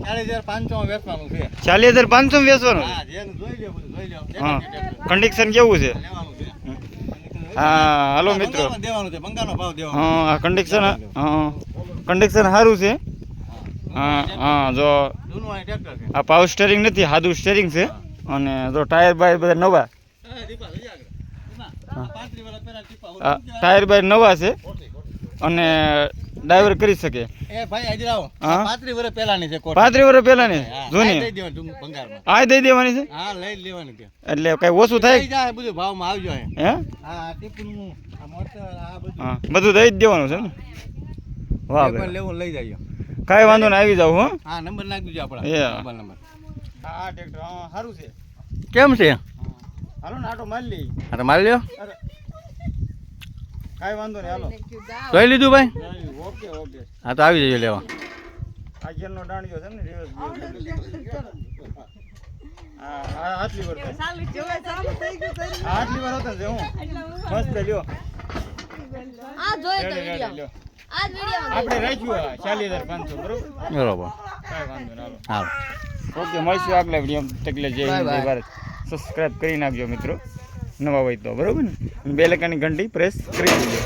40,500 વેચવાનું છે. 40,500 વેચવાનું હા, જેનું જોઈ લ્યો બધું જોઈ લ્યો. હા કન્ડિશન કેવું છે લેવાનું છે. હા હાલો મિત્રો બંગાળમાં દેવાનું છે, બંગાળનો ભાવ દેવાનો. હા આ કન્ડિશન હા કન્ડિશન સારું છે હા હા જો જૂનું આ ટ્રેક્ટર છે. આ પાવર સ્ટેરિંગ નથી સાદું સ્ટેરિંગ છે અને જો ટાયર બાયર બધા નવા દીપા લઈ આગળ. દીપા, 35 વર્ષ પહેલા દીપા આ ટાયર બાયર નવા છે અને ડ્રાઈવર કરી શકે એ ભાઈ આજે આવો. હા. 35 વર્ષ પહેલાની છે કોટ. 35 વર્ષ પહેલાની હા, જૂની દઈ દેવાનું તું બંગાળમાં. આ દઈ દેવાની છે હા, લઈ જ લેવાનું કે. એટલે કઈ ઓછું થાય થઈ જાય બધું ભાવમાં આવજો હે. હે હા, ટીપુનું આ મોટર આ બધું હા બધું દઈ જ દેવાનું છે ને વાહ એ પણ ભાઈ લેવું લઈ જાય. કાંઈ વાંધો નહીં આવી જાવ હો હા, નંબર નાખી દેજો આપણા. એ. Mobile number. આ ટ્રેક્ટર હા સારું છે કેમ છે? હાલો ને આટો મારી લઈ હા, તો મારી લ્યો. અરે કાંઈ વાંધો નહીં હાલો જોઈ લીધું ભાઈ? ઓકે ઓકે હા, તો આવી જજો લેવા. આ જેલનો દાંડિયો છે ને રિવર્સ હા આ આટલી વાર થાય. આ આટલી વાર હોતા છે હું મસ્ત લ્યો આ જોઈ તો રેડી, વિડિયો લ્યો. આ વિડિયો આપણે રાખ્યું આ 40,500 બરોબર બરોબર. કાંઈ વાંધો નહીં હાલો હાલો. ઓકે મળશું આગલા વિડીયો તકલે જય હિન્દ જય ભારત સબસ્ક્રાઇબ કરી નાખજો મિત્રો નવા હોય તો બરોબર ને બેલ આઇકનની ઘંટી પ્રેસ કરી દેજો